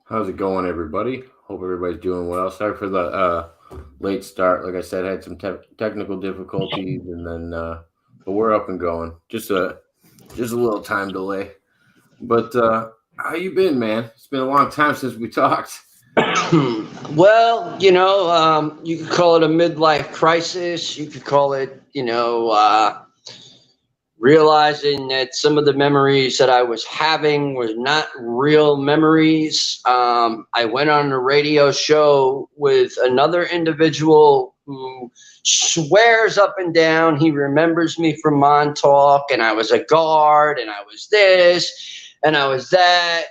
How's it going, everybody? Hope everybody's doing well. Sorry for the late start. Like I said, I had some technical difficulties, and then but we're up and going. Just a little time delay. But how you been, man? It's been a long time since we talked. Well, you could call it a midlife crisis. You could call it, realizing that some of the memories that I was having were not real memories. I went on a radio show with another individual who swears up and down he remembers me from Montauk, and I was a guard, and I was this, and I was that.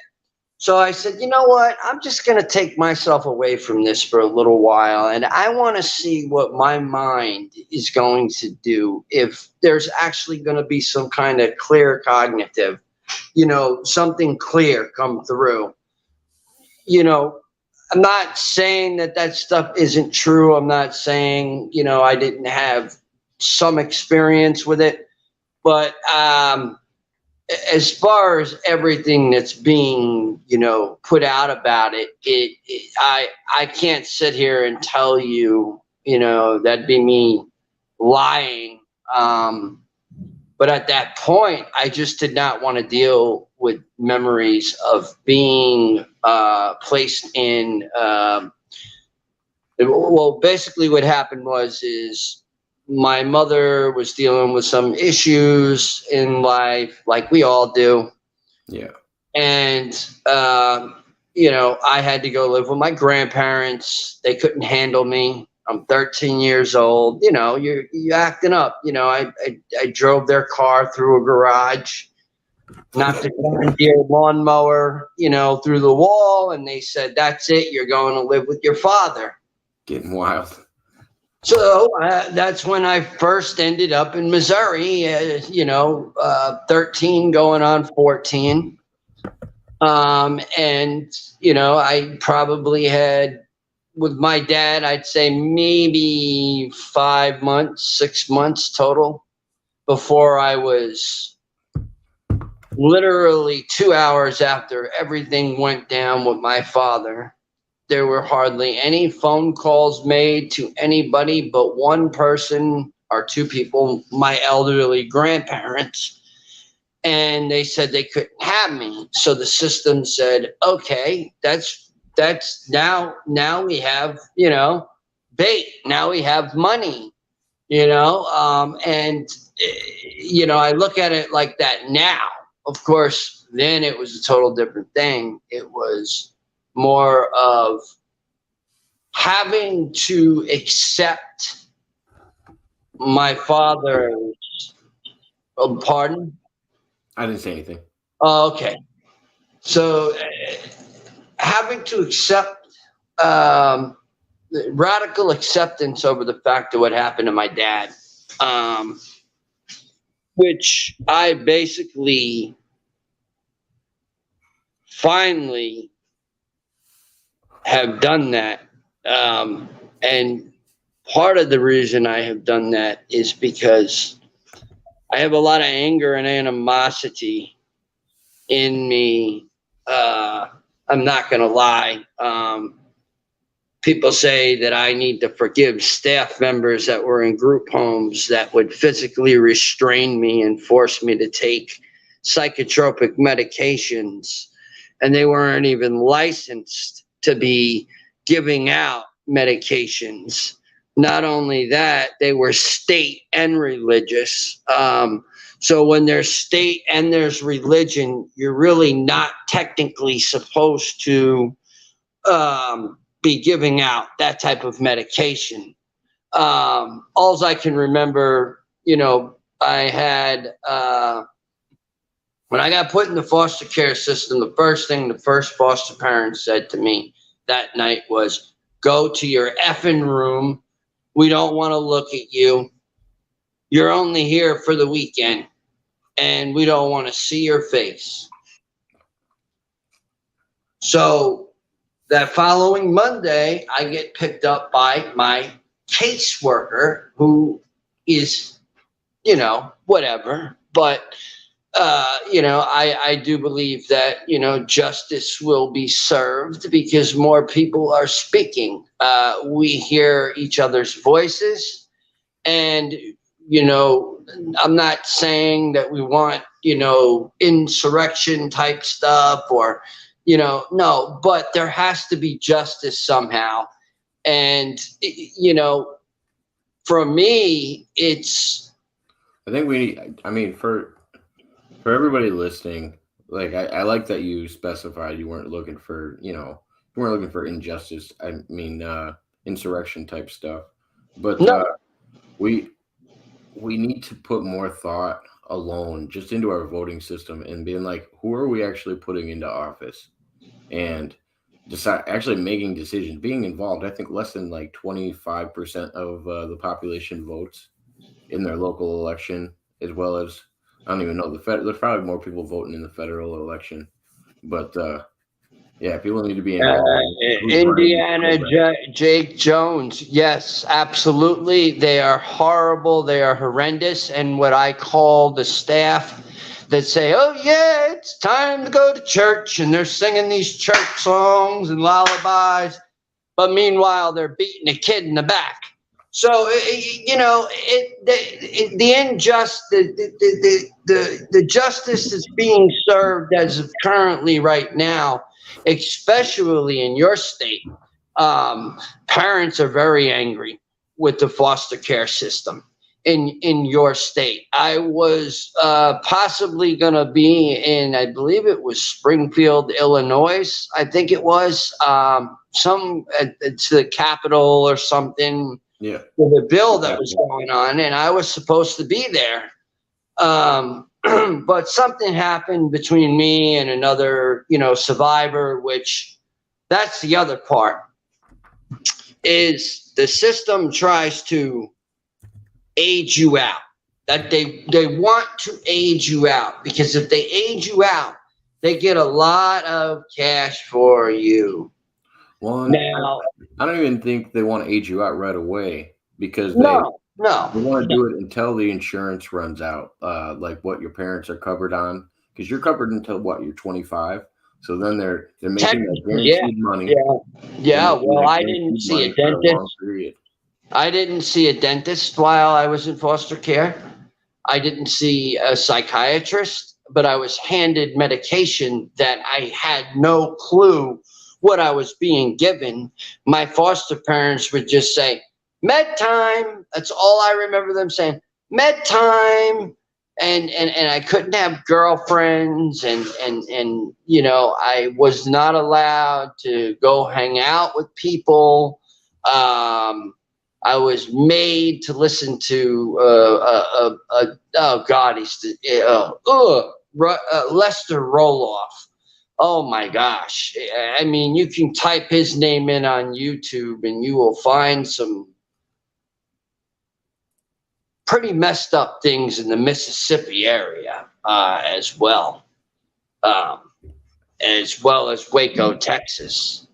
So I said, you know what? I'm just going to take myself away from this for a little while. And I want to see what my mind is going to do if there's actually going to be some kind of clear cognitive, something clear come through. You know, I'm not saying that that stuff isn't true. I'm not saying, I didn't have some experience with it. But as far as everything that's being put out about it, I can't sit here and tell you, that'd be me lying. But at that point, I just did not want to deal with memories of being placed in well, basically what happened was my mother was dealing with some issues in life, like we all do. Yeah. And, I had to go live with my grandparents. They couldn't handle me. I'm 13 years old. You're acting up. I drove their car through a garage, knocked a deer lawnmower, through the wall. And they said, that's it. You're going to live with your father. Getting wild. So that's when I first ended up in Missouri, 13 going on 14. And, I probably had, with my dad, I'd say maybe 5 months, 6 months total before I was literally 2 hours after everything went down with my father. There were hardly any phone calls made to anybody but one person or two people, my elderly grandparents. And they said they couldn't have me. So the system said, okay, that's now we have, bait. Now we have money, and, I look at it like that now. Of course, then it was a total different thing. It was more of having to accept my father's, oh, pardon? I didn't say anything. Oh, okay. So having to accept radical acceptance over the fact of what happened to my dad, which I basically finally have done that. And part of the reason I have done that is because I have a lot of anger and animosity in me. I'm not going to lie. People say that I need to forgive staff members that were in group homes that would physically restrain me and force me to take psychotropic medications. And they weren't even licensed to be giving out medications. Not only that, they were state and religious. So when there's state and there's religion, you're really not technically supposed to be giving out that type of medication. All I can remember, I had, when I got put in the foster care system, the first thing the first foster parent said to me that night was, go to your effing room. We don't want to look at you. You're only here for the weekend, and we don't want to see your face. So that following Monday, I get picked up by my caseworker, who is, whatever. But I do believe that, justice will be served because more people are speaking. We hear each other's voices. And, I'm not saying that we want, insurrection type stuff or, no, but there has to be justice somehow. And, for me, it's. I think we need, I mean, for everybody listening, like I like that you specified you weren't looking for, you weren't looking for injustice. I mean, insurrection type stuff, but No. we need to put more thought alone just into our voting system and being like, who are we actually putting into office, and decide actually making decisions, being involved. I think less than like 25% of the population votes in their local election, as well as I don't even know there's probably more people voting in the federal election, but yeah, people need to be involved. Indiana, Jake Jones. Yes, absolutely. They are horrible. They are horrendous. And what I call the staff that say, oh, yeah, it's time to go to church. And they're singing these church songs and lullabies. But meanwhile, they're beating a kid in the back. So, the injustice, the justice that's being served as of currently right now, especially in your state, parents are very angry with the foster care system in your state. I was possibly going to be in, I believe it was Springfield, Illinois. I think it was to the Capitol or something. Yeah. For the bill that was going on, and I was supposed to be there. But something happened between me and another, survivor, which that's the other part, is the system tries to age you out. That they want to age you out, because if they age you out, they get a lot of cash for you. Well, now, I don't even think they want to age you out right away, because they no, want to do it until the insurance runs out, like what your parents are covered on, because you're covered until what, you're 25. So then they're making that guaranteed money. Yeah. Well, I didn't see a dentist. I didn't see a dentist while I was in foster care. I didn't see a psychiatrist, but I was handed medication that I had no clue what I was being given. My foster parents would just say, med time. That's all I remember them saying, med time. And I couldn't have girlfriends, and I was not allowed to go hang out with people. I was made to listen to oh God, Lester Roloff. Oh my gosh. I mean, you can type his name in on YouTube and you will find some pretty messed up things in the Mississippi area as well as Waco, Texas.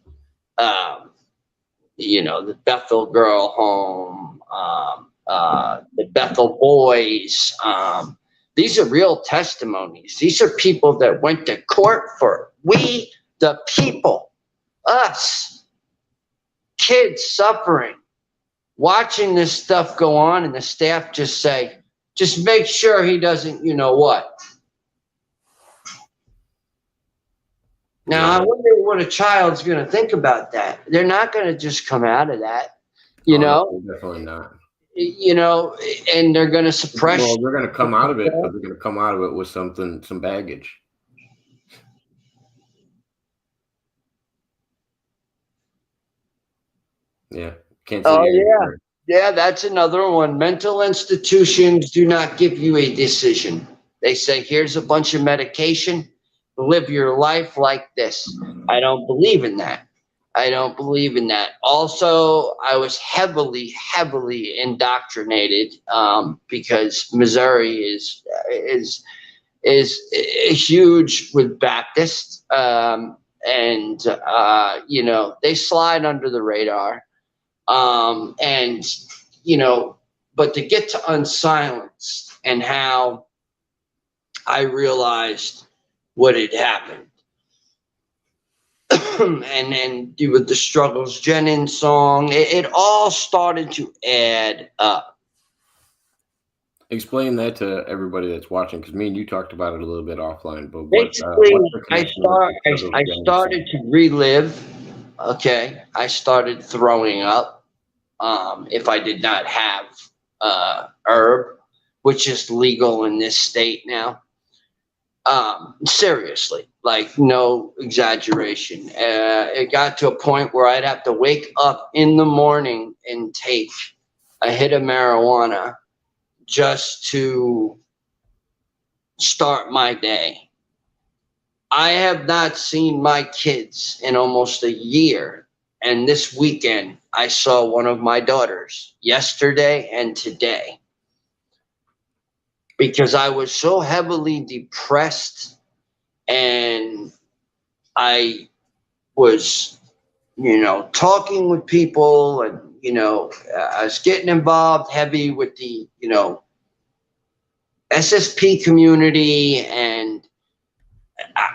The Bethel Girl Home, the Bethel Boys. These are real testimonies. These are people that went to court for we, the people, us, kids suffering, watching this stuff go on, and the staff just say, just make sure he doesn't, what. Now, I wonder what a child's going to think about that. They're not going to just come out of that, Definitely not. And they're going to suppress. Well, they're going to come out of it, but they're going to come out of it with some baggage. Yeah. Can't say Yeah, that's another one. Mental institutions do not give you a decision. They say, here's a bunch of medication. Live your life like this. I don't believe in that. Also, I was heavily indoctrinated because Missouri is huge with Baptists, and they slide under the radar, but to get to Unsilenced and how I realized what had happened. and with the Struggles Jennings song, it all started to add up. Explain that to everybody that's watching, because me and you talked about it a little bit offline. But Basically, what's the connection with the Struggles I Jennings started song? to relive. Okay, I started throwing up. If I did not have herb, which is legal in this state now. Seriously, like no exaggeration. It got to a point where I'd have to wake up in the morning and take a hit of marijuana just to start my day. I have not seen my kids in almost a year. And this weekend, I saw one of my daughters yesterday and today because I was so heavily depressed and I was, talking with people and, I was getting involved heavy with the, SSP community. And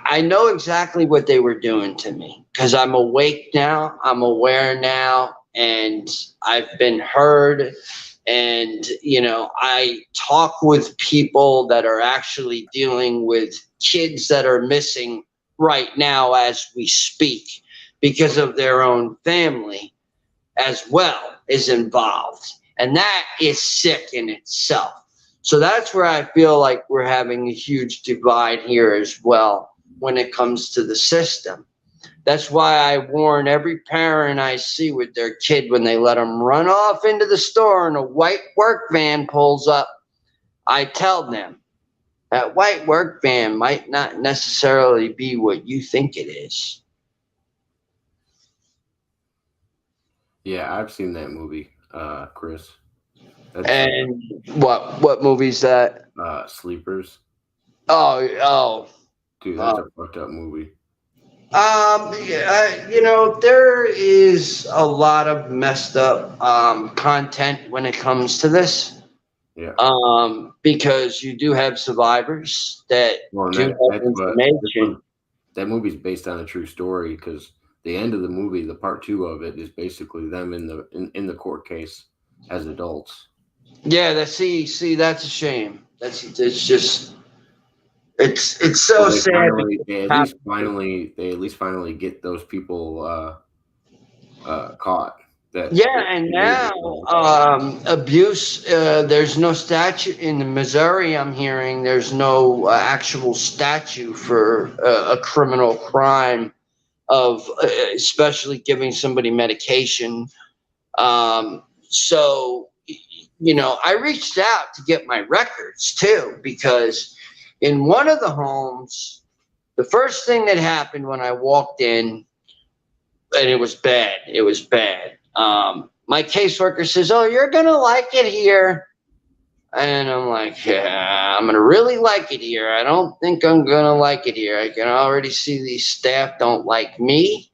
I know exactly what they were doing to me because I'm awake now, I'm aware now, and I've been heard. And, I talk with people that are actually dealing with kids that are missing right now as we speak because of their own family as well is involved. And that is sick in itself. So that's where I feel like we're having a huge divide here as well when it comes to the system. That's why I warn every parent I see with their kid when they let them run off into the store and a white work van pulls up. I tell them that white work van might not necessarily be what you think it is. Yeah, I've seen that movie, Chris. And what movie's that? Sleepers. Oh. Dude, that's a fucked up movie. There is a lot of messed up content when it comes to this. Yeah. Because you do have survivors that do have information. That movie's based on a true story because the end of the movie, the part 2 of it, is basically them in the court case as adults. Yeah, that's a shame. It's just it's so sad. They at least finally get those people caught. And now abuse. There's no statute in Missouri. I'm hearing there's no actual statute for a criminal crime of especially giving somebody medication. So I reached out to get my records too because in one of the homes, the first thing that happened when I walked in, and it was bad. It was bad. My caseworker says, "Oh, you're gonna like it here," and I'm like, "Yeah, I'm gonna really like it here. I don't think I'm gonna like it here. I can already see these staff don't like me.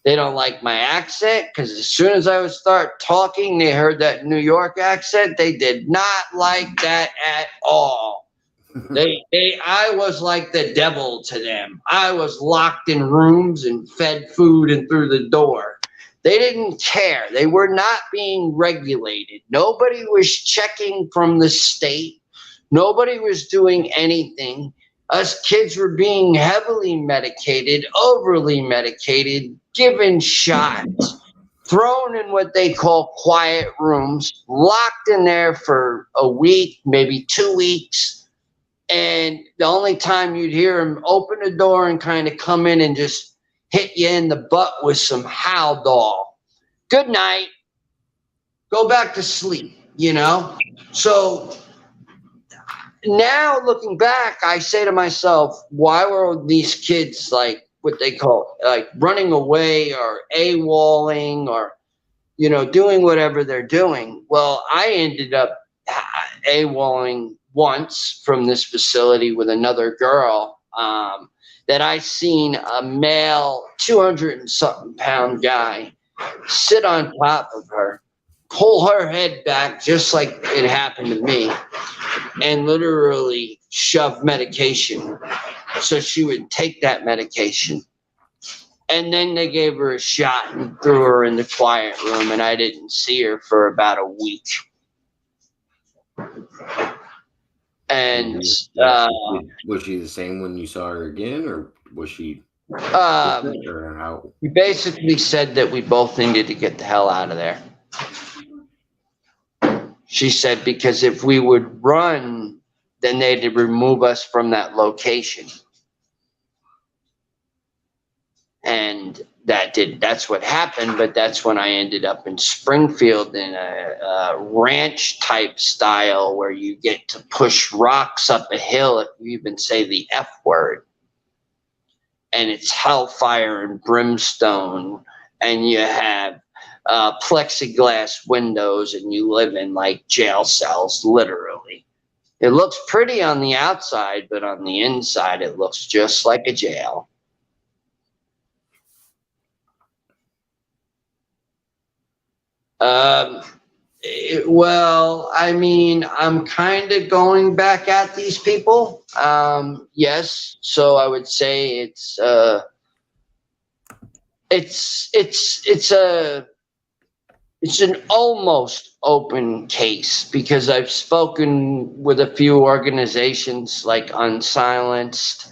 They don't like my accent because as soon as I would start talking, they heard that New York accent. They did not like that at all. I was like the devil to them. I was locked in rooms and fed food and through the door. They didn't care. They were not being regulated. Nobody was checking from the state. Nobody was doing anything. Us kids were being heavily medicated, overly medicated, given shots, thrown in what they call quiet rooms, locked in there for a week, maybe 2 weeks. And the only time you'd hear him open the door and kind of come in and just hit you in the butt with some Haldol. Good night. Go back to sleep, So now looking back, I say to myself, why were these kids like what they call like running away or AWOLing or, doing whatever they're doing? Well, I ended up AWOLing once from this facility with another girl that I seen a male 200 and something pound guy sit on top of her, pull her head back just like it happened to me, and literally shove medication. So she would take that medication. And then they gave her a shot and threw her in the quiet room, and I didn't see her for about a week. And was she the same when you saw her again, or was she different, or how? We basically said that we both needed to get the hell out of there. She said because if we would run, then they'd remove us from that location. And that's what happened, but that's when I ended up in Springfield in a ranch type style where you get to push rocks up a hill if you even say the F word. And it's hellfire and brimstone, and you have plexiglass windows, and you live in like jail cells, literally. It looks pretty on the outside, but on the inside, it looks just like a jail. Well, I mean, I'm kind of going back at these people. Yes. So I would say it's an almost open case because I've spoken with a few organizations like Unsilenced,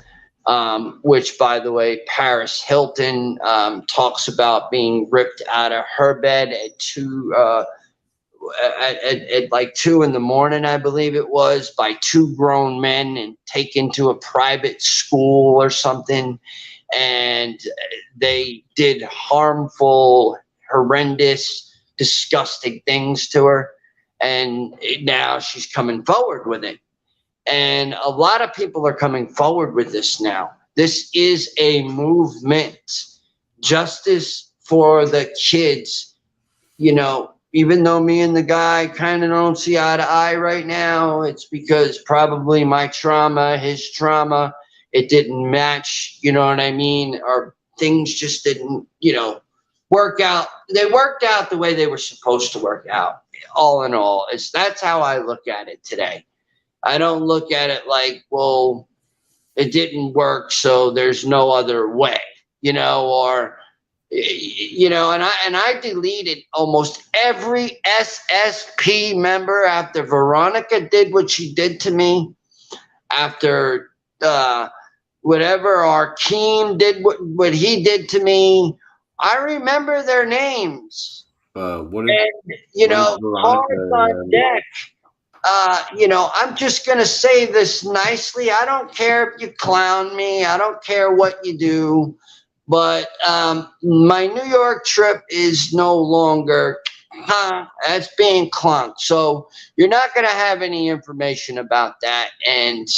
which, by the way, Paris Hilton talks about being ripped out of her bed at like 2 a.m, I believe it was, by 2 grown men and taken to a private school or something. And they did harmful, horrendous, disgusting things to her. And now she's coming forward with it. And a lot of people are coming forward with this now. This is a movement. Justice for the kids. You know, even though me and the guy kind of don't see eye to eye right now, it's because probably my trauma, his trauma, it didn't match, you know what I mean? Or things just didn't, work out. They worked out the way they were supposed to work out. All in all, that's how I look at it today. I don't look at it like, well, it didn't work, so there's no other way, or, and I deleted almost every SSP member after Veronica did what she did to me, after whatever Arkeem did what he did to me. I remember their names. Cards on deck. I'm just going to say this nicely. I don't care if you clown me. I don't care what you do. But my New York trip is no longer, that's being clunked. So you're not going to have any information about that. And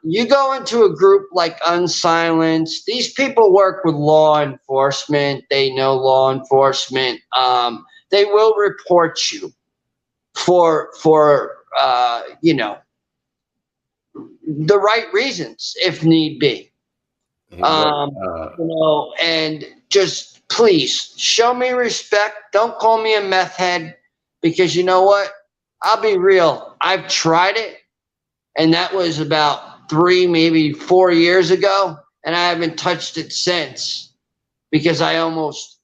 you go into a group like Unsilenced. These people work with law enforcement. They know law enforcement. They will report you for the right reasons if need be. And just please show me respect. Don't call me a meth head, because you know what? I'll be real. I've tried it, and that was about 3, maybe 4 years ago, and I haven't touched it since, because I almost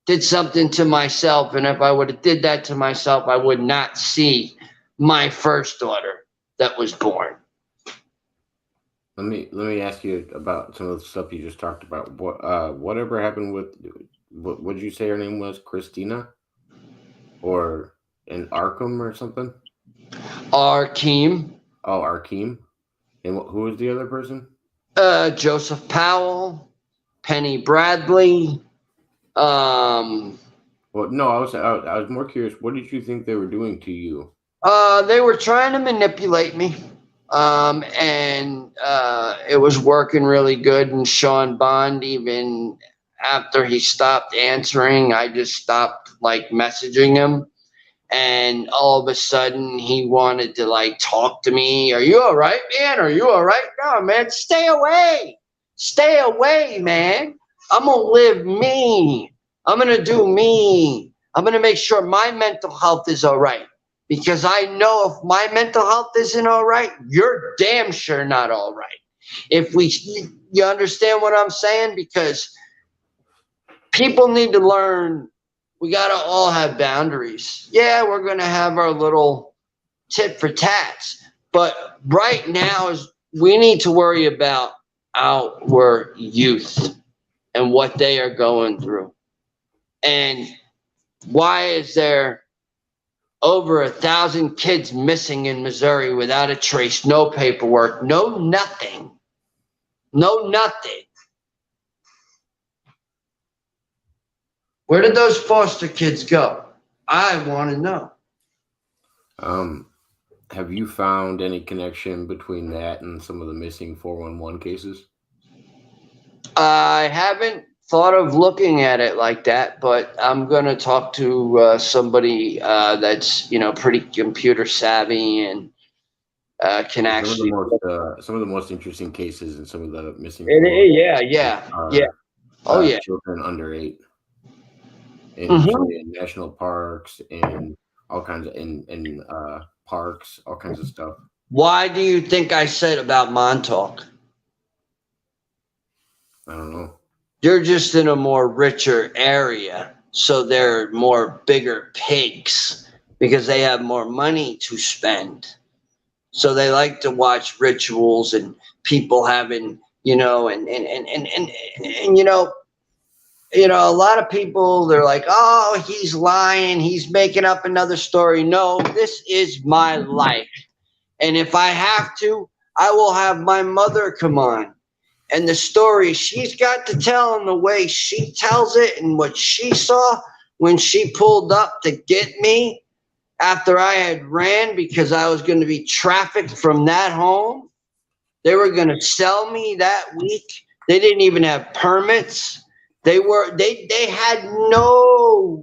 did something to myself. And if I would have did that to myself, I would not see my first daughter that was born. Let me ask you about some of the stuff you just talked about. Whatever happened with, what did you say her name was? Christina? Or in Arkham or something? Arkeem. Oh, Arkeem. And who was the other person? Joseph Powell, Penny Bradley. Well, no, I was more curious. What did you think they were doing to you? They were trying to manipulate me. And it was working really good. And Sean Bond, even after he stopped answering, I just stopped messaging him. And all of a sudden he wanted to talk to me. Are you all right, man? Are you all right? No, man, stay away. Stay away, man. I'm going to live me. I'm going to do me. I'm going to make sure my mental health is all right. because I know if my mental health isn't all right, you're damn sure not all right. You understand what I'm saying? Because people need to learn we got to all have boundaries. Yeah, we're going to have our little tit for tats. But right now is we need to worry about our youth and what they are going through. And why is there over 1,000 kids missing in Missouri without a trace, no paperwork, no nothing? No nothing. Where did those foster kids go? I want to know. Have you found any connection between that and some of the missing 411 cases? I haven't thought of looking at it like that, but I'm going to talk to somebody that's, pretty computer savvy and can actually. Some of the most interesting cases and some of the missing. Yeah. Oh, yeah. Children under 8 in national parks and all kinds of in parks, all kinds of stuff. Why do you think I said about Montauk? I don't know. You're just in a more richer area, so they're more bigger pigs because they have more money to spend. So they like to watch rituals and people having, a lot of people, they're like, oh, he's lying, he's making up another story. No, this is my life. And if I have to, I will have my mother come on. And the story she's got to tell and the way she tells it and what she saw when she pulled up to get me after I had ran because I was going to be trafficked from that home. They were going to sell me that week. They didn't even have permits. They had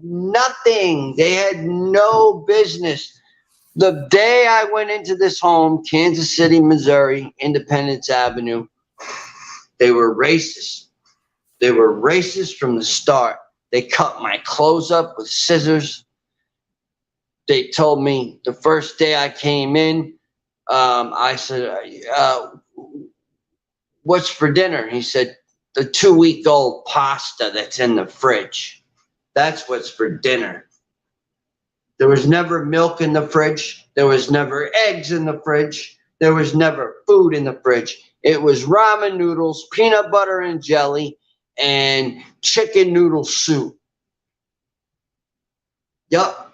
nothing. They had no business. The day I went into this home, Kansas City, Missouri, Independence Avenue, they were racist. They were racist from the start. They cut my clothes up with scissors. They told me the first day I came in, I said, what's for dinner? He said, the 2-week-old pasta that's in the fridge. That's what's for dinner. There was never milk in the fridge. There was never eggs in the fridge. There was never food in the fridge. It was ramen noodles, peanut butter and jelly, and chicken noodle soup. Yup.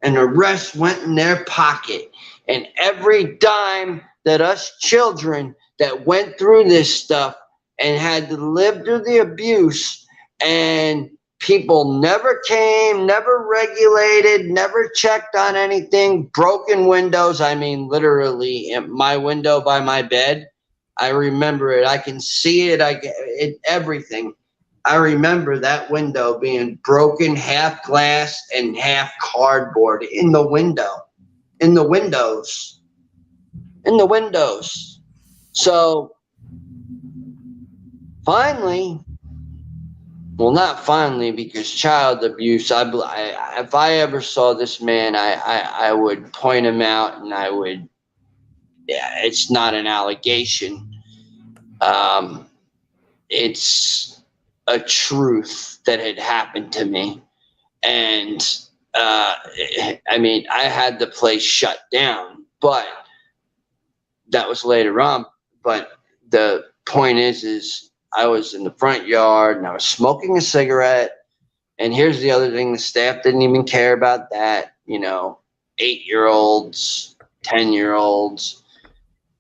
And the rest went in their pocket. And every dime that us children that went through this stuff and had to live through the abuse, and people never came, never regulated, never checked on anything, broken windows. I mean, literally, my window by my bed, I remember it. I can see it. Everything. I remember that window being broken, half glass and half cardboard in the window, in the windows. So finally, well, not finally, because child abuse, if I ever saw this man, I would point him out and I would, it's not an allegation. It's a truth that had happened to me. And I had the place shut down, but that was later on. But the point is I was in the front yard and I was smoking a cigarette. And here's the other thing, the staff didn't even care about that. 8-year-olds, 10-year-olds,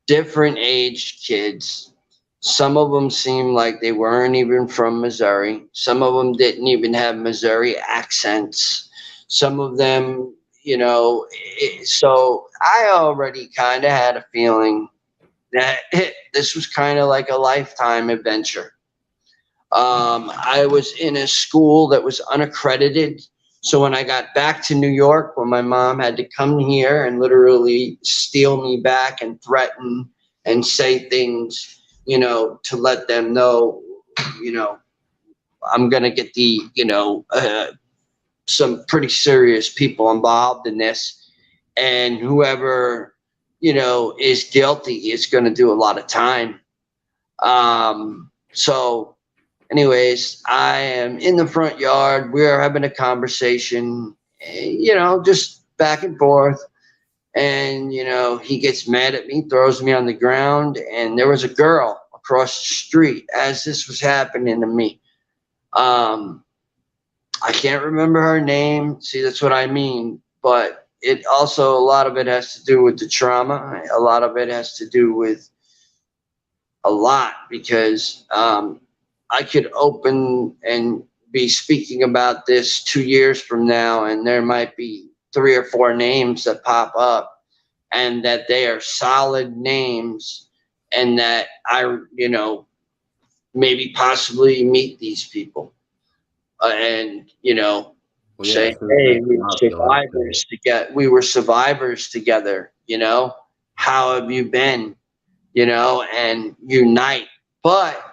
different aged kids. Some of them seemed like they weren't even from Missouri. Some of them didn't even have Missouri accents. Some of them, so I already kind of had a feeling that this was kind of like a lifetime adventure. I was in a school that was unaccredited. So when I got back to New York, when my mom had to come here and literally steal me back and threaten and say things, to let them know, I'm going to get some pretty serious people involved in this. and whoever, is guilty is going to do a lot of time. So anyways, I am in the front yard. We are having a conversation, just back and forth. And, he gets mad at me, throws me on the ground. And there was a girl across the street as this was happening to me. I can't remember her name. See, that's what I mean. But it also, a lot of it has to do with the trauma. A lot of it has to do with a lot, because I could open and be speaking about this 2 years from now, and there might be 3 or 4 names that pop up, and that they are solid names, and that I, maybe possibly meet these people, and Well, yeah, say, as soon as hey, they come up, you'll have to. we were survivors together. How have you been? And unite. But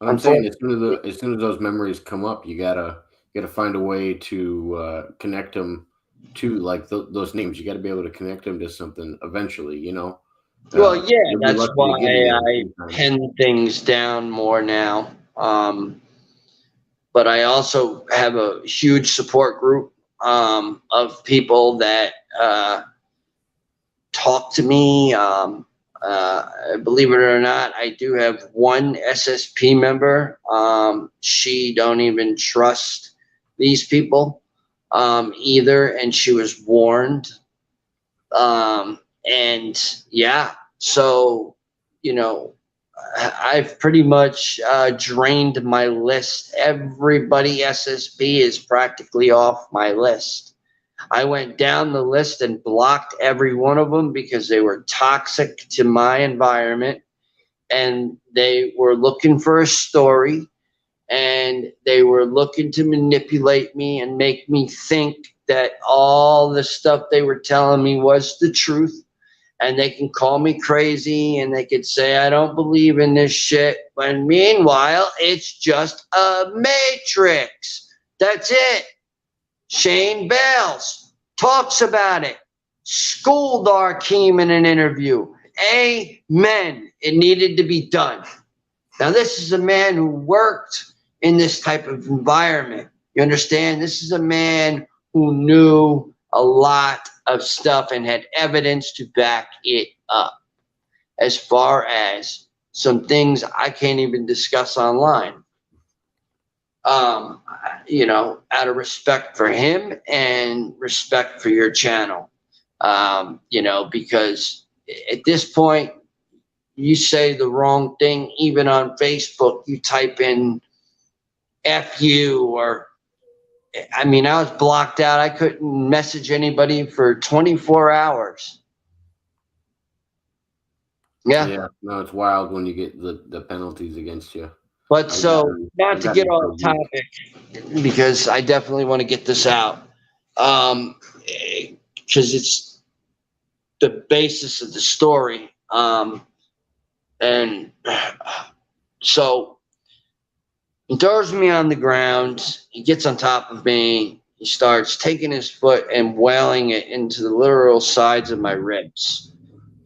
I'm saying as soon as those memories come up, you gotta find a way to connect them to like those names. You got to be able to connect them to something eventually. well, yeah, You'll be that's lucky why to get it in a I few times. pen things down more now. But I also have a huge support group of people that talk to me. Believe it or not, I do have one SSP member. She don't even trust these people either, and she was warned. And yeah, so I've pretty much drained my list. Everybody SSP is practically off my list. I went down the list and blocked every one of them because they were toxic to my environment, and they were looking for a story, and they were looking to manipulate me and make me think that all the stuff they were telling me was the truth. And they can call me crazy, and they could say I don't believe in this shit, when meanwhile it's just a matrix. That's it. Shane Bales talks about it. Schooled Arkeem in an interview. Amen. It needed to be done. Now, this is a man who worked in this type of environment. You understand? This is a man who knew a lot of stuff and had evidence to back it up, as far as some things I can't even discuss online. Out of respect for him and respect for your channel. Because at this point, you say the wrong thing, even on Facebook, you type in F you, or, I was blocked out. I couldn't message anybody for 24 hours. Yeah. No, it's wild when you get the penalties against you. But so, not to get off topic, because I definitely want to get this out, because it's the basis of the story. And so he throws me on the ground. He gets on top of me. He starts taking his foot and wailing it into the literal sides of my ribs.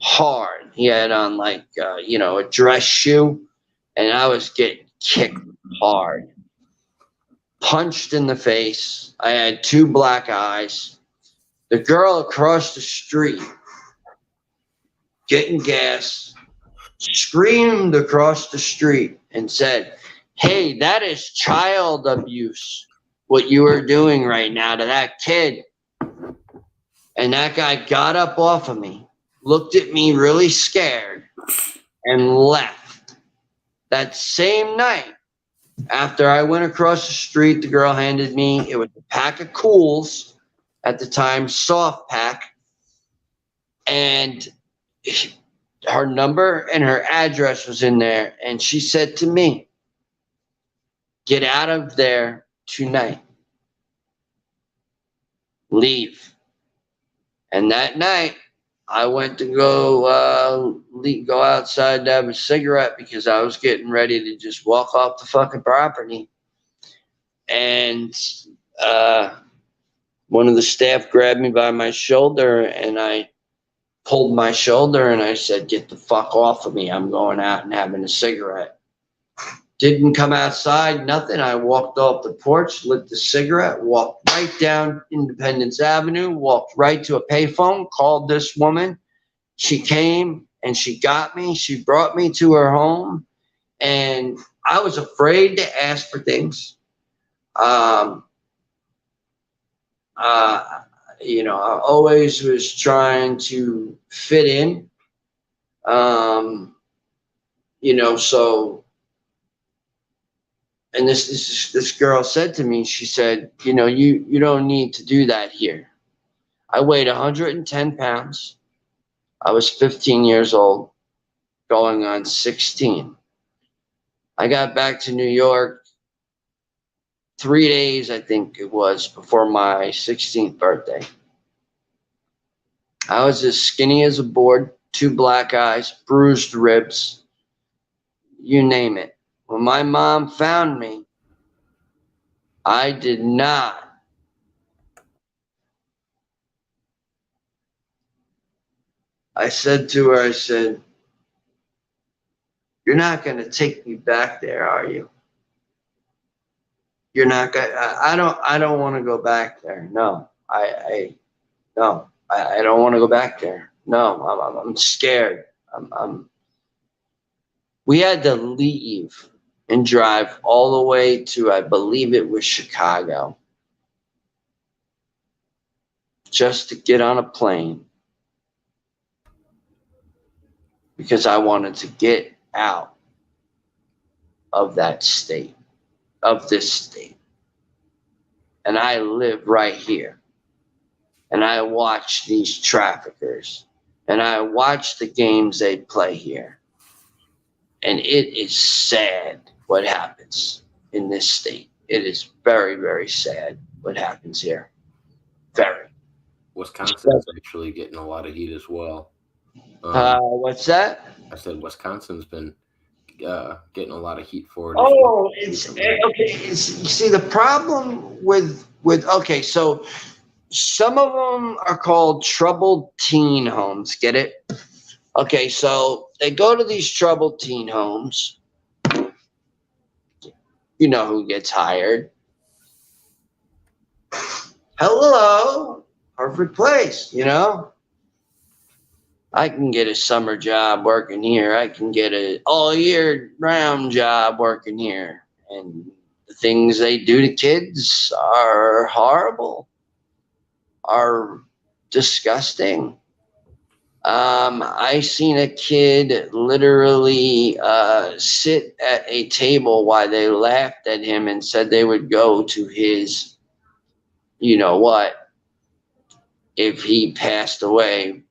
Hard. He had on like, a dress shoe, and I was getting kicked hard. Punched in the face. I had 2 black eyes. The girl across the street, getting gas, screamed across the street and said, hey, that is child abuse, what you are doing right now to that kid. And that guy got up off of me, looked at me really scared, and left. That same night, after I went across the street, the girl handed me, it was a pack of Cools, at the time, soft pack, and her number and her address was in there. And she said to me, get out of there tonight. Leave. And that night, I went to go outside to have a cigarette, because I was getting ready to just walk off the fucking property. And one of the staff grabbed me by my shoulder, and I pulled my shoulder, and I said, "Get the fuck off of me. I'm going out and having a cigarette." Didn't come outside, nothing. I walked off the porch, lit the cigarette, walked right down Independence Avenue, walked right to a payphone, called this woman. She came and she got me. She brought me to her home, and I was afraid to ask for things. I always was trying to fit in. So, and this girl said to me, she said, you don't need to do that here. I weighed 110 pounds. I was 15 years old, going on 16. I got back to New York 3 days, I think it was, before my 16th birthday. I was as skinny as a board, 2 black eyes, bruised ribs, you name it. When my mom found me, I did not. I said to her, I said, "You're not going to take me back there, are you? You're not going. I don't want to go back there. No, I don't want to go back there. No, I'm scared. We had to leave and drive all the way to, I believe it was Chicago, just to get on a plane, because I wanted to get out of that state, of this state. And I live right here. And I watch these traffickers. And I watch the games they play here. And it is sad what happens in this state. It is very, very sad what happens here. Very. Wisconsin's actually getting a lot of heat as well. What's that? I said Wisconsin's been getting a lot of heat for it. Oh, it's okay. You see, the problem with okay, so some of them are called troubled teen homes. Get it? Okay, so they go to these troubled teen homes. You know who gets hired? Hello, perfect place. I can get a summer job working here. I can get a all year round job working here. And the things they do to kids are horrible, are disgusting. I seen a kid literally sit at a table while they laughed at him and said they would go to his, if he passed away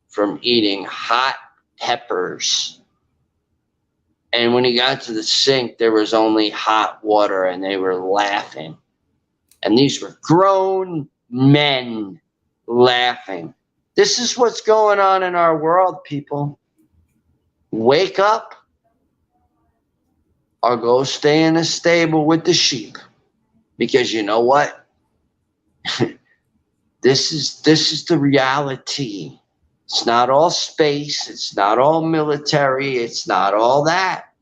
from eating hot peppers. And when he got to the sink, there was only hot water, and they were laughing. And these were grown men laughing. This is what's going on in our world, people. Wake up or go stay in a stable with the sheep. Because you know what? This is the reality. It's not all space. It's not all military. It's not all that.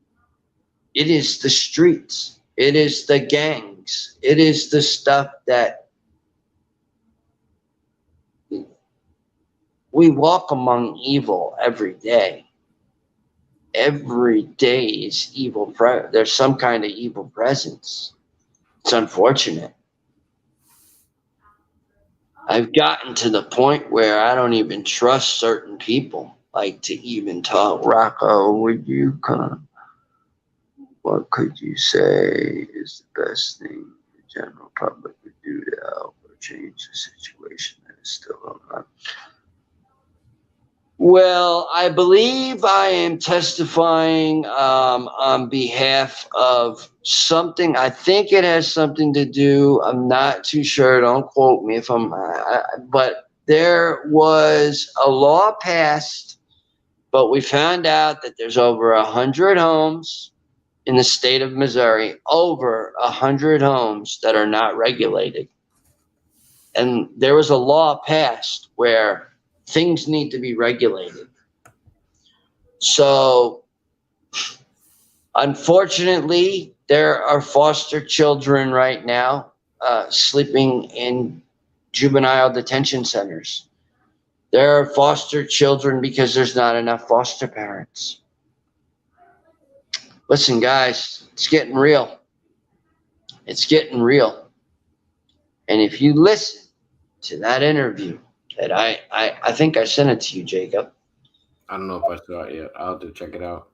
It is the streets. It is the gangs. It is the stuff that we walk among evil every day. Every day is evil. There's some kind of evil presence. It's unfortunate. I've gotten to the point where I don't even trust certain people, like to even talk. Rocko, would you come? What could you say is the best thing the general public would do to help or change the situation that is still going on? Well, I believe I am testifying on behalf of something. I think it has something to do. I'm not too sure. Don't quote me if I'm. But there was a law passed, but we found out that there's over 100 homes in the state of Missouri. Over 100 homes that are not regulated. And there was a law passed where things need to be regulated. So, unfortunately, there are foster children right now sleeping in juvenile detention centers. There are foster children because there's not enough foster parents. Listen, guys, it's getting real. It's getting real. And if you listen to that interview that I think I sent it to you, Jacob. I don't know if I saw it yet. I'll have to check it out.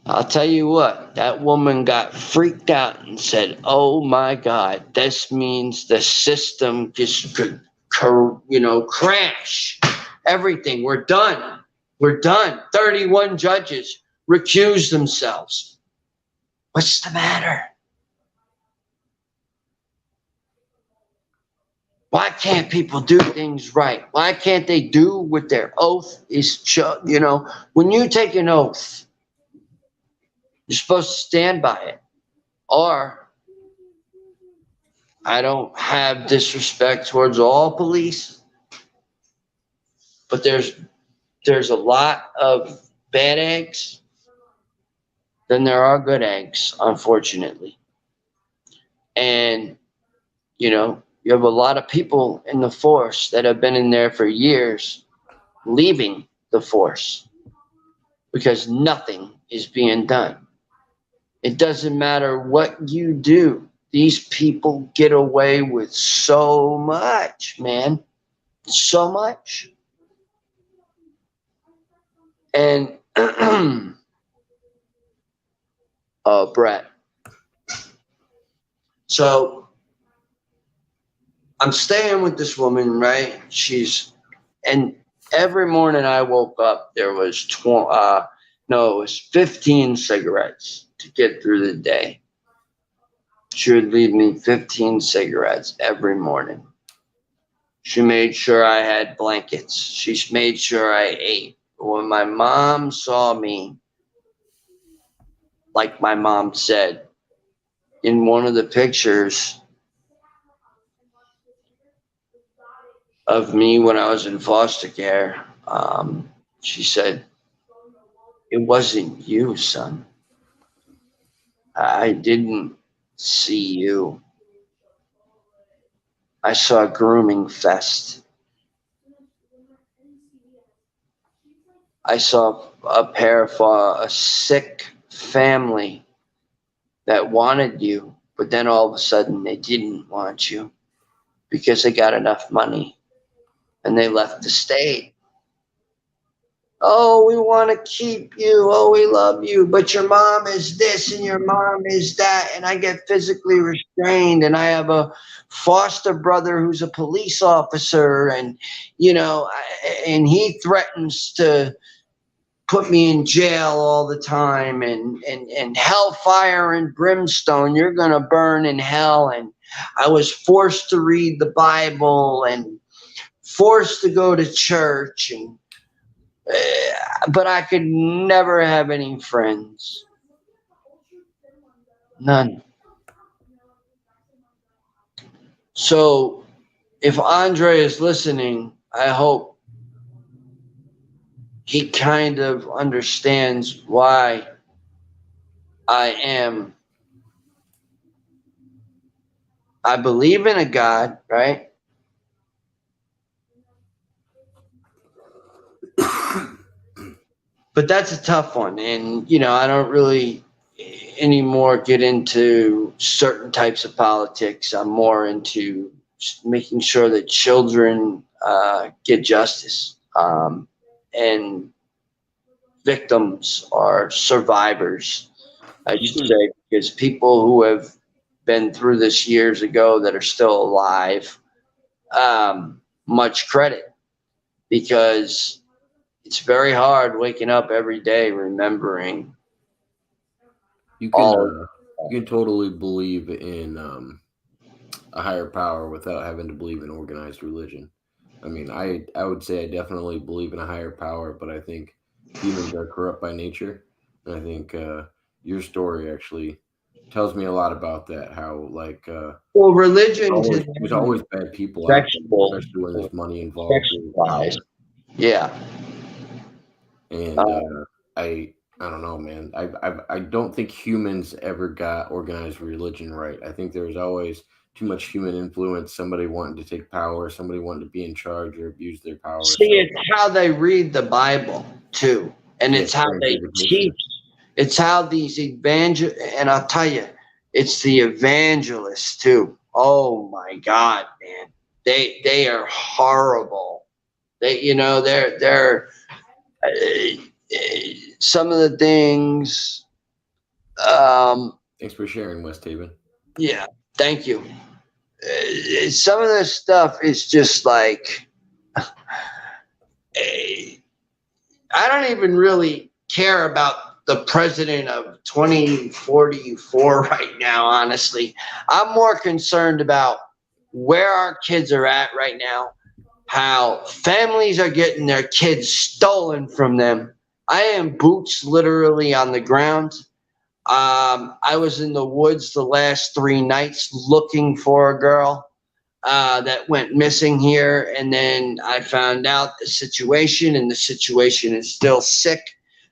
I'll tell you what, that woman got freaked out and said, "Oh my God, this means the system just could, crash. Everything. We're done. We're done." 31 judges recused themselves. What's the matter? Why can't people do things right? Why can't they do what their oath is? When you take an oath, you're supposed to stand by it. Or, I don't have disrespect towards all police, but there's a lot of bad eggs. Then there are good eggs, unfortunately. And, you have a lot of people in the force that have been in there for years leaving the force because nothing is being done. It doesn't matter what you do. These people get away with so much, man. So much. And, Brett. So, I'm staying with this woman, right? And every morning I woke up, there was 15 cigarettes to get through the day. She would leave me 15 cigarettes every morning. She made sure I had blankets. She made sure I ate. When my mom saw me, like my mom said, in one of the pictures of me when I was in foster care, she said, "It wasn't you, son. I didn't see you. I saw a grooming fest. I saw a sick family that wanted you, but then all of a sudden they didn't want you because they got enough money and they left the state. Oh, we want to keep you. Oh, we love you. But your mom is this and your mom is that. And I get physically restrained. And I have a foster brother who's a police officer. And, and he threatens to put me in jail all the time. And hellfire and brimstone. You're going to burn in hell. And I was forced to read the Bible and forced to go to church. But I could never have any friends. None. So if Andre is listening, I hope he kind of understands why I believe in a God, right? But that's a tough one. And, I don't really anymore get into certain types of politics. I'm more into making sure that children get justice. And victims are survivors, I should say, because people who have been through this years ago that are still alive, much credit, because it's very hard waking up every day remembering. You can totally believe in a higher power without having to believe in organized religion. I mean, I would say I definitely believe in a higher power, but I think humans are corrupt by nature. And I think your story actually tells me a lot about that. How like Well, religion to there's them always is bad people out there, sexual, especially when there's money involved. sexual wise. Yeah. And I don't know, man. I don't think humans ever got organized religion right. I think there was always too much human influence. Somebody wanting to take power, somebody wanting to be in charge or abuse their power. See, So it's how they read the Bible too, and yeah, it's how they sanctification. teach. It's how these and I'll tell you, it's the evangelists too. Oh my God, man, they are horrible. They're some of the things. Thanks for sharing, West Haven. Yeah, thank you. Some of this stuff is just like. I don't even really care about the president of 2044 right now, honestly. I'm more concerned about where our kids are at right now, how families are getting their kids stolen from them. I am boots literally on the ground. I was in the woods the last 3 nights looking for a girl that went missing here, and then I found out the situation, and the situation is still sick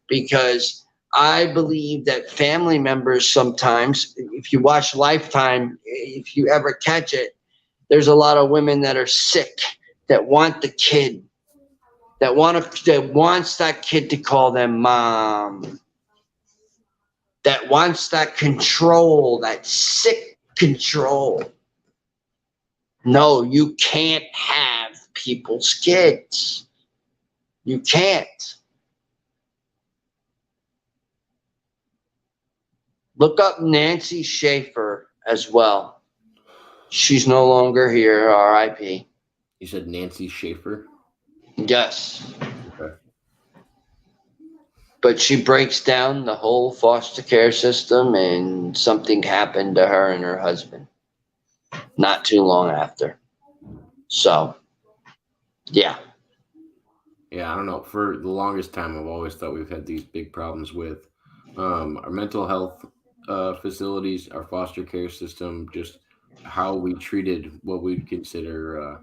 because I believe that family members sometimes, if you watch Lifetime, if you ever catch it, there's a lot of women that are sick that want the kid, that wants that kid to call them mom, that wants that control, that sick control. No, you can't have people's kids. You can't. Look up Nancy Schaefer as well. She's no longer here, RIP. You said Nancy Schaefer? Yes. Okay. But she breaks down the whole foster care system, and something happened to her and her husband not too long after. So, yeah. Yeah, I don't know. For the longest time, I've always thought we've had these big problems with our mental health facilities, our foster care system, just how we treated what we'd consider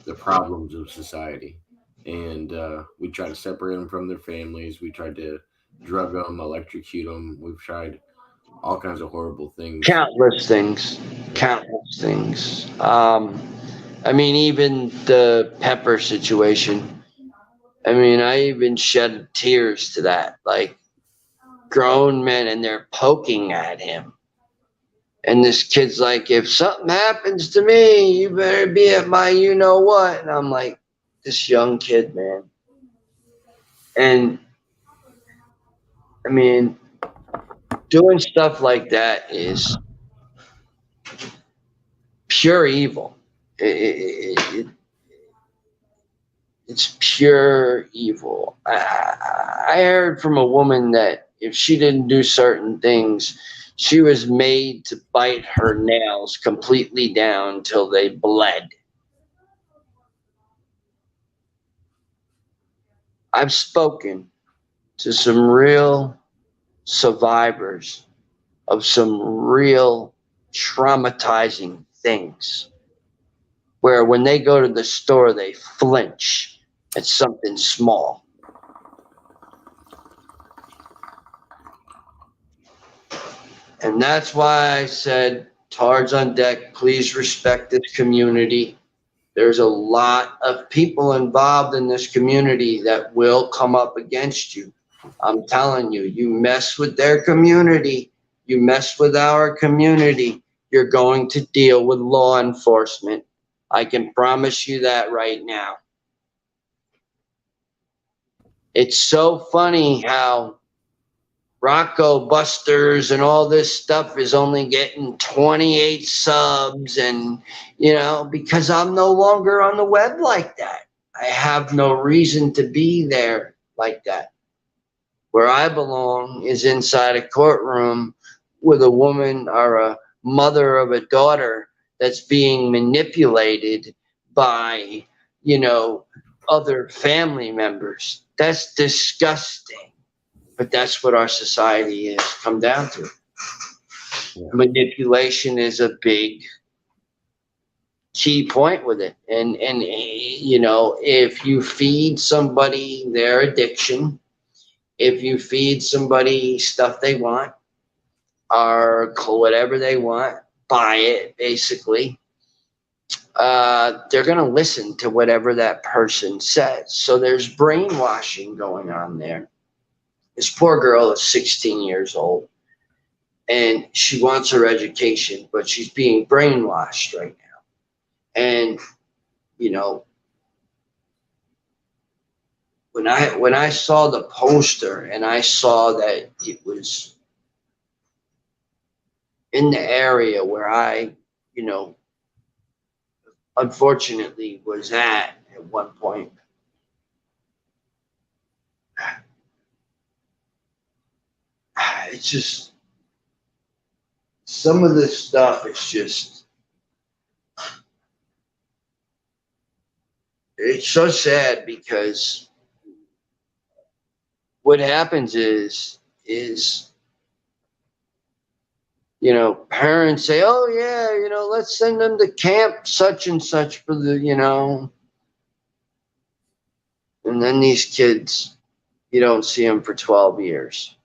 the problems of society. And we tried to separate them from their families. We tried to drug them, electrocute them. We've tried all kinds of horrible things. Countless things. Countless things. I mean, even the Pepper situation. I mean, I even shed tears to that. Like, grown men, and they're poking at him. And this kid's like, if something happens to me, you better be at my you know what. And I'm like, this young kid, man. And I mean, doing stuff like that is pure evil. It's pure evil. I heard from a woman that if she didn't do certain things, she was made to bite her nails completely down till they bled. I've spoken to some real survivors of some real traumatizing things where when they go to the store, they flinch at something small. And that's why I said, Tards on deck, please respect this community. There's a lot of people involved in this community that will come up against you. I'm telling you, you mess with their community, you mess with our community, you're going to deal with law enforcement. I can promise you that right now. It's so funny how Rocko Busters and all this stuff is only getting 28 subs, and because I'm no longer on the web like that. I have no reason to be there like that. Where I belong is inside a courtroom with a woman or a mother of a daughter that's being manipulated by, other family members. That's disgusting. But that's what our society has come down to. Yeah. Manipulation is a big key point with it. And you know, if you feed somebody their addiction, if you feed somebody stuff they want or whatever they want, buy it basically. They're going to listen to whatever that person says. So there's brainwashing going on there. This poor girl is 16 years old and she wants her education, but she's being brainwashed right now. And, you know, when I saw the poster and I saw that it was in the area where I, you know, unfortunately was at one point, it's just some of this stuff is just, it's so sad because what happens is you know, parents say, oh yeah, you know, let's send them to camp such and such for the, you know, and then these kids, you don't see them for 12 years.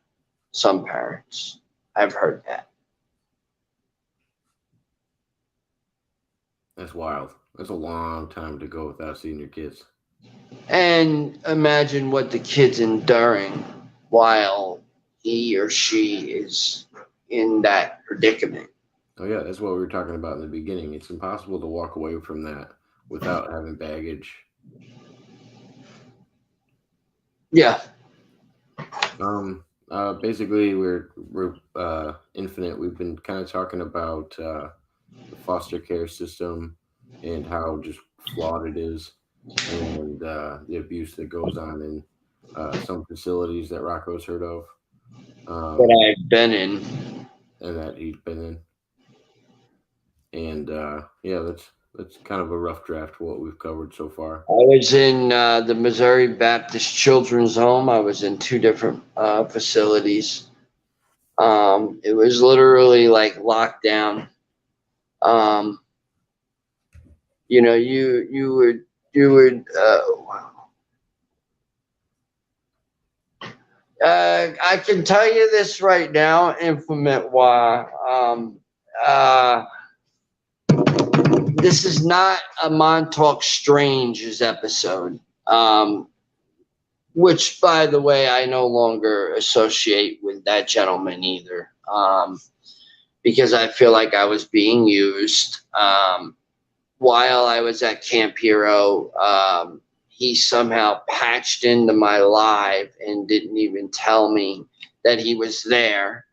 Some parents, I've heard that. That's wild. That's a long time to go without seeing your kids. And imagine what the kid's enduring while he or she is in that predicament. Oh yeah, that's what we were talking about in the beginning. It's impossible to walk away from that without having baggage. Yeah. Basically, we're infinite. We've been kind of talking about the foster care system and how just flawed it is, and the abuse that goes on in some facilities that Rocco's heard of, That I've been in. and that he's been in. And yeah, that's kind of a rough draft of what we've covered so far. I was in the Missouri Baptist Children's Home. I was in two different facilities. It was literally like lockdown. You know, you would I can tell you this right now, implement why. This is not a Montauk Strange's episode, which, by the way, I no longer associate with that gentleman either, because I feel like I was being used. While I was at Camp Hero, he somehow patched into my live and didn't even tell me that he was there.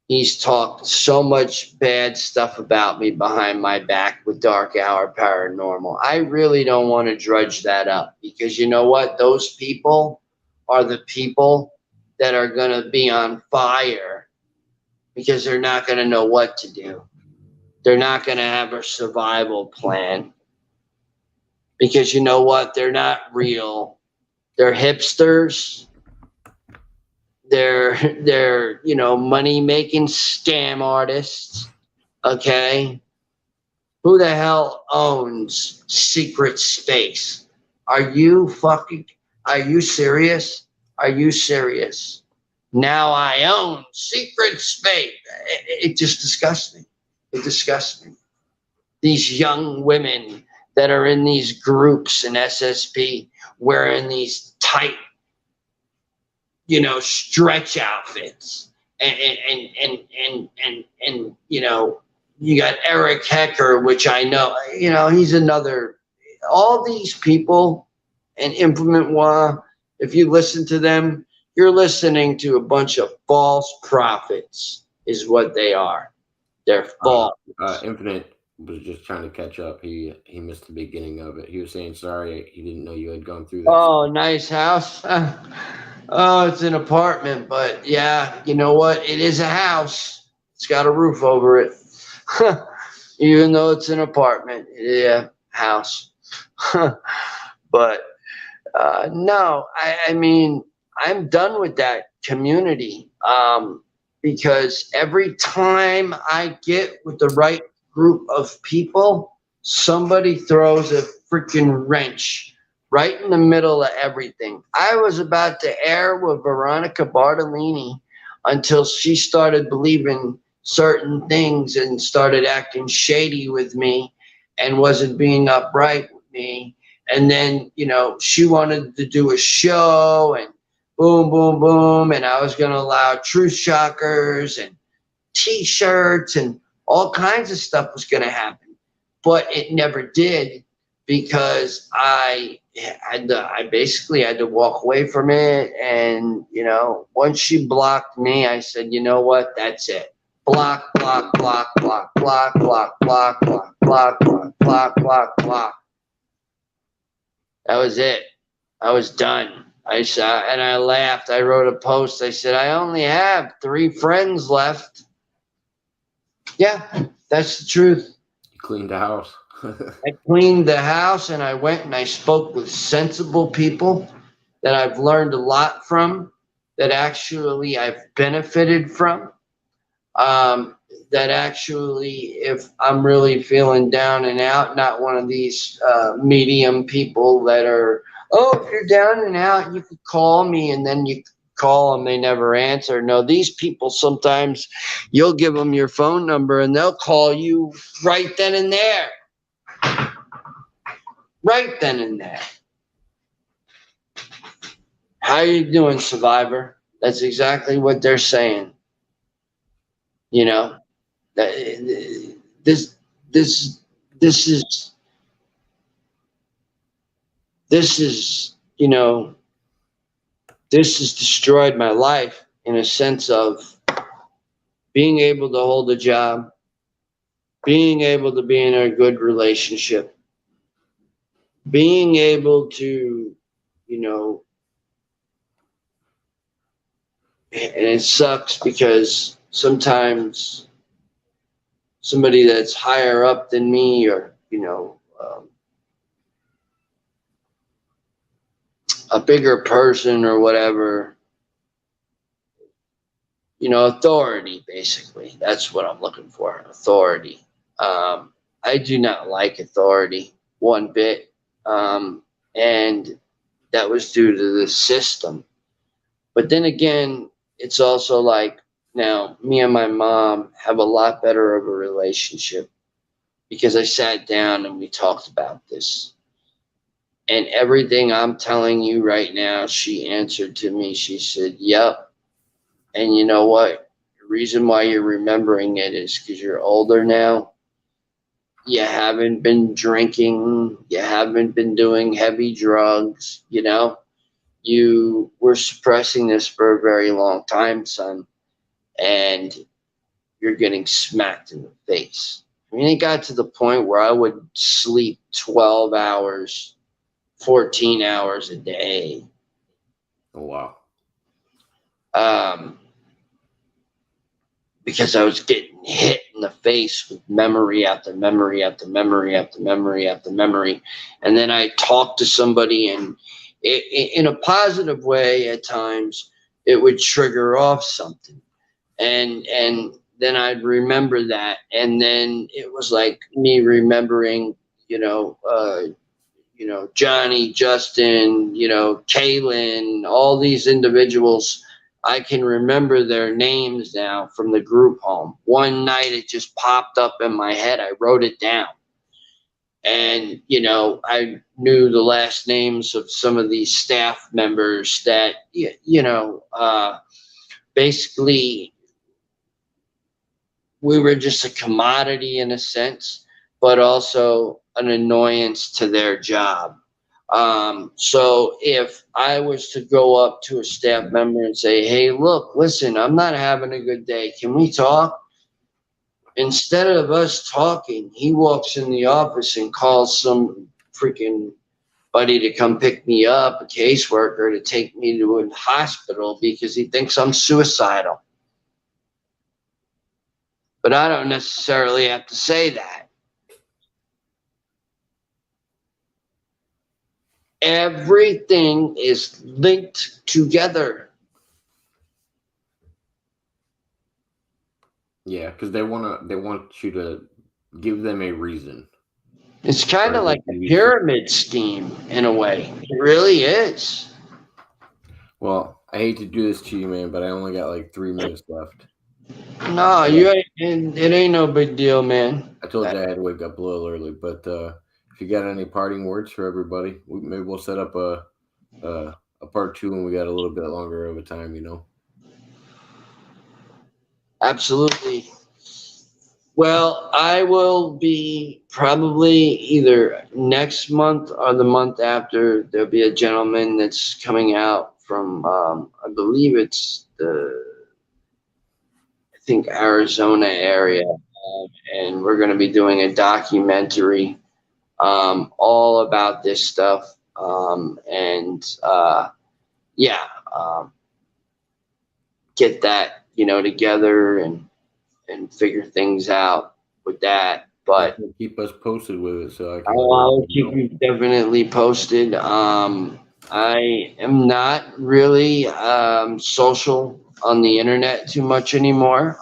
He's talked so much bad stuff about me behind my back with Dark Hour Paranormal. I really don't want to drudge that up because you know what? Those people are the people that are going to be on fire because they're not going to know what to do. They're not going to have a survival plan because you know what? They're not real. They're hipsters. They're you know, money making scam artists. Okay, who the hell owns Secret Space? Are you serious? Are you serious? Now I own Secret Space. It just disgusts me. It disgusts me. These young women that are in these groups in SSP wearing these tight, you know, stretch outfits, and you know, you got Eric Hecker, which I know, you know, he's another. All these people and Implement Wa, if you listen to them, you're listening to a bunch of false prophets, is what they are. They're false. Infinite was just trying to catch up. He missed the beginning of it. He was saying sorry, he didn't know you had gone through that. Oh, nice house. Oh, it's an apartment, but yeah, you know what? It is a house. It's got a roof over it. Even though it's an apartment, yeah, house. But no, I mean, I'm done with that community. because every time I get with the right group of people, somebody throws a freaking wrench right in the middle of everything. I was about to air with Veronica Bartolini until she started believing certain things and started acting shady with me and wasn't being upright with me. And then, she wanted to do a show and boom, boom, boom. And I was going to allow truth shockers and t-shirts and all kinds of stuff was going to happen. But it never did because I basically had to walk away from it. And, once she blocked me, I said, you know what? That's it. Block, block, block, block, block, block, block, block, block, block, block, block, block. That was it. I was done. And I laughed. I wrote a post. I said, I only have 3 friends left. Yeah, that's the truth. You cleaned the house. I cleaned the house and I went and I spoke with sensible people that I've learned a lot from, that actually I've benefited from. That actually, if I'm really feeling down and out, not one of these medium people that are, if you're down and out, you could call me, and then you call them, they never answer. No, these people, sometimes you'll give them your phone number and they'll call you right then and there. Right then and there. How you doing, survivor? That's exactly what they're saying. This has destroyed my life in a sense of being able to hold a job, being able to be in a good relationship, being able to, and it sucks because sometimes somebody that's higher up than me, or, a bigger person or whatever, authority, basically. That's what I'm looking for, authority. I do not like authority one bit. And that was due to the system. But then again, it's also like, now me and my mom have a lot better of a relationship because I sat down and we talked about this. And everything I'm telling you right now, she answered to me. She said, yep. And you know what? The reason why you're remembering it is because you're older now. You haven't been drinking. You haven't been doing heavy drugs. You were suppressing this for a very long time, son. And you're getting smacked in the face. I mean, it got to the point where I would sleep 12 hours, 14 hours a day. Oh, wow. Because I was getting hit in the face with memory after memory after memory after memory after memory. And then I talked to somebody, and in a positive way at times, it would trigger off something. And then I'd remember that. And then it was like me remembering, Johnny, Justin, Kaylin, all these individuals. I can remember their names now from the group home. One night it just popped up in my head. I wrote it down. And, I knew the last names of some of these staff members that, basically we were just a commodity in a sense, but also an annoyance to their job. So if I was to go up to a staff member and say, hey, look, listen, I'm not having a good day. Can we talk? Instead of us talking, he walks in the office and calls some freaking buddy to come pick me up, a caseworker, to take me to a hospital because he thinks I'm suicidal. But I don't necessarily have to say that. Everything is linked together. Yeah, because they want you to give them a reason. It's kind Right? of like Like you a used to. pyramid scheme in a way. It really is. Well, I hate to do this to you, man, but I only got like 3 minutes left. No, Yeah. you ain't. It ain't no big deal, man. I told you I had to wake up a little early, but if you got any parting words for everybody, maybe we'll set up a part two when we got a little bit longer of a time. Absolutely. Well, I will be probably either next month or the month after. There'll be a gentleman that's coming out from, I believe it's I think Arizona area, and we're going to be doing a documentary all about this stuff. And yeah, get that together and figure things out with that. But Definitely keep us posted with it so I can I'll keep you definitely posted. I am not really social on the internet too much anymore.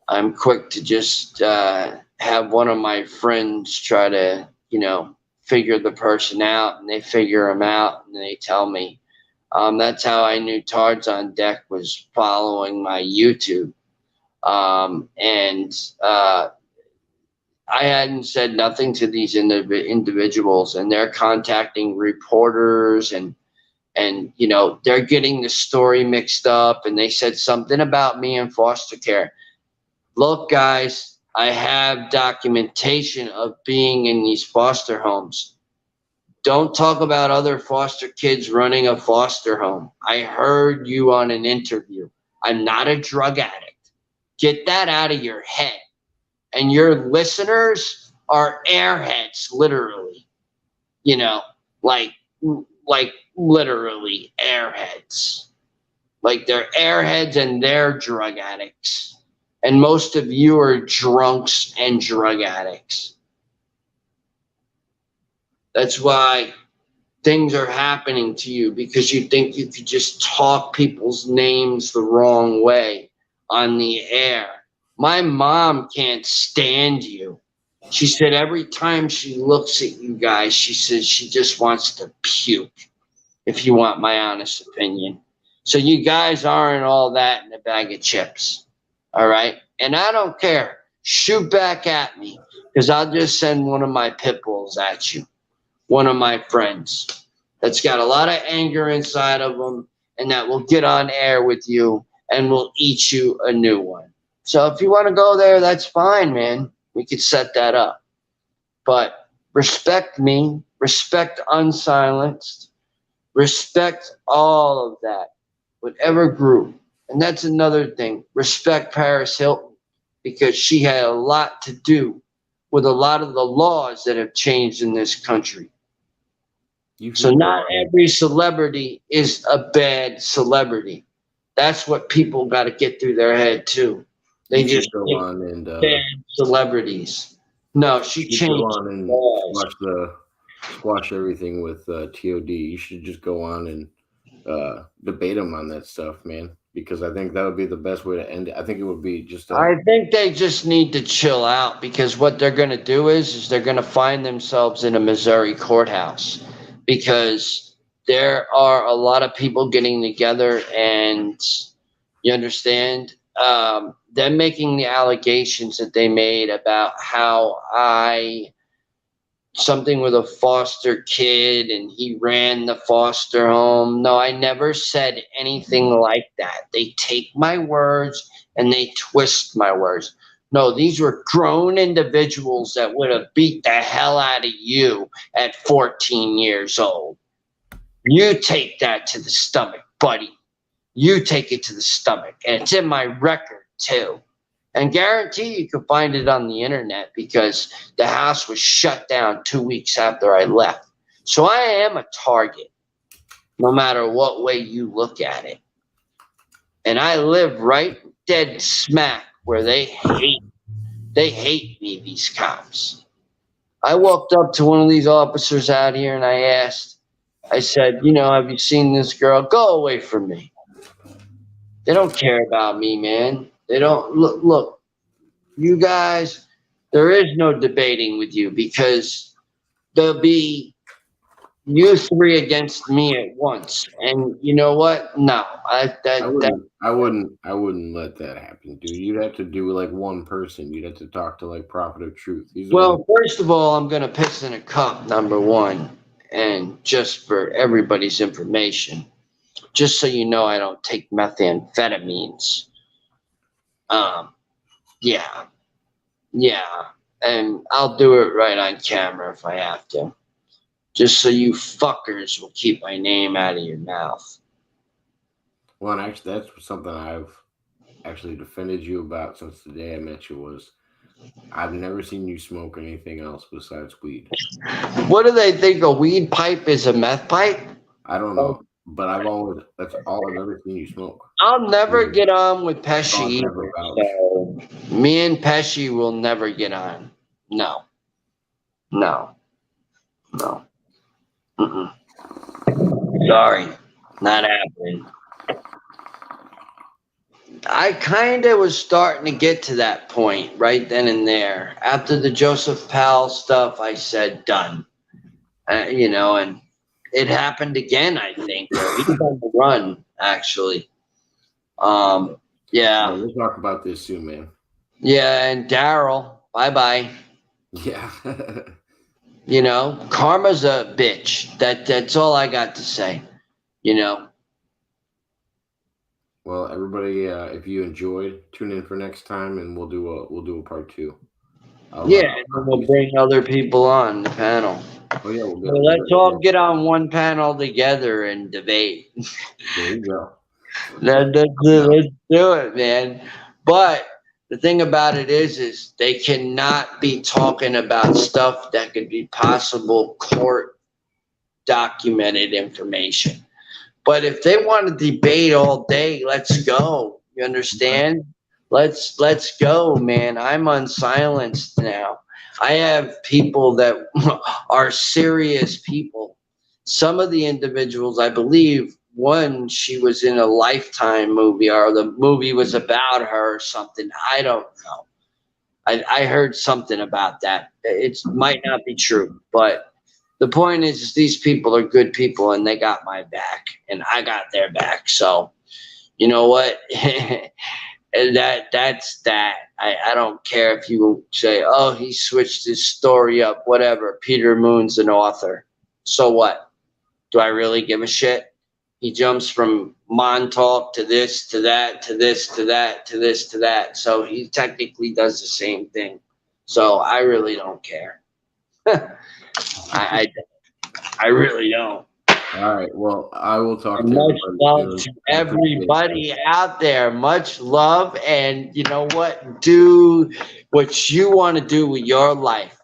I'm quick to just have one of my friends try to, figure the person out, and they figure them out, and they tell me. That's how I knew Tards on Deck was following my YouTube. And I hadn't said nothing to these individuals, and they're contacting reporters, and they're getting the story mixed up, and they said something about me in foster care. Look, guys, I have documentation of being in these foster homes. Don't talk about other foster kids running a foster home. I heard you on an interview. I'm not a drug addict. Get that out of your head. And your listeners are airheads, literally. You know, like like literally airheads. Like they're airheads and they're drug addicts. And most of you are drunks and drug addicts. That's why things are happening to you, because you think you could just talk people's names the wrong way on the air. My mom can't stand you. She said every time she looks at you guys, she says she just wants to puke, if you want my honest opinion. So you guys aren't all that in a bag of chips. All right? And I don't care. Shoot back at me, because I'll just send one of my pit bulls at you, one of my friends that's got a lot of anger inside of them, and that will get on air with you and will eat you a new one. So if you want to go there, that's fine, man. We could set that up. But respect me, respect Unsilenced, respect all of that, whatever group. And that's another thing. Respect Paris Hilton, because she had a lot to do with a lot of the laws that have changed in this country. So not every celebrity is a bad celebrity. That's what people got to get through their head too. They just go think on and bad celebrities. No, she you go changed on and laws. squash everything with TOD. You should just go on and debate them on that stuff, man. Because I think that would be the best way to end it. I think it would be just I think they just need to chill out, because what they're going to do is they're going to find themselves in a Missouri courthouse, because there are a lot of people getting together, and you understand, them making the allegations that they made about how something with a foster kid and he ran the foster home. No, I never said anything like that. They take my words and they twist my words. No, these were grown individuals that would have beat the hell out of you at 14 years old. You take that to the stomach, buddy. You take it to the stomach. And it's in my record, too. And guarantee you can find it on the internet, because the house was shut down 2 weeks after I left. So I am a target, no matter what way you look at it. And I live right dead smack where they hate me, these cops. I walked up to one of these officers out here and I said, have you seen this girl? Go away from me. They don't care about me, man. They don't look. You guys, there is no debating with you because there'll be you three against me at once. And you know what? No, I wouldn't let that happen, dude. You'd have to do like one person. You'd have to talk to like Prophet of Truth. He's the well, one. first of all, I'm gonna piss in a cup, number one, and just for everybody's information, just so you know, I don't take methamphetamines. Yeah, yeah, and I'll do it right on camera if I have to, just so you fuckers will keep my name out of your mouth. Well, and actually, that's something I've actually defended you about since the day I met you. Was I've never seen you smoke anything else besides weed. What do they think? A weed pipe is a meth pipe? I don't know, but that's all I've ever seen you smoke. I'll never Yeah. get on with That's all Pesci I've either. ever vouched. So me and Pesci will never get on. No. No. No. Mm-mm. Sorry. Not happening. I kind of was starting to get to that point right then and there. After the Joseph Powell stuff, I said, done. You know, and it happened again, I think. He's on the run, actually. Yeah. Yeah, we'll talk about this soon, man. Yeah, and Daryl, bye-bye. Yeah. You know, karma's a bitch. That's all I got to say. You know. Well, everybody, if you enjoyed, tune in for next time, and we'll do a part 2. Yeah, and we'll bring other people on the panel. Oh yeah, Well, let's all get on one panel together and debate. There you go. Let's do it, man. But the thing about it is they cannot be talking about stuff that could be possible court documented information. But if they want to debate all day, let's go. You understand? Let's go, man. I'm unsilenced now. I have people that are serious people. Some of the individuals, I believe, one, she was in a Lifetime movie, or the movie was about her or something. I don't know. I heard something about that. It might not be true, but the point is these people are good people and they got my back and I got their back. So, you know what? That's that. I don't care if you say, oh, he switched his story up, whatever. Peter Moon's an author. So what? Do I really give a shit? He jumps from Montauk to this, to that, to this, to that, to this, to that. So he technically does the same thing. So I really don't care. I really don't. All right. Well, I will talk to Much love soon. to everybody out there. Much love. And you know what? Do what you want to do with your life.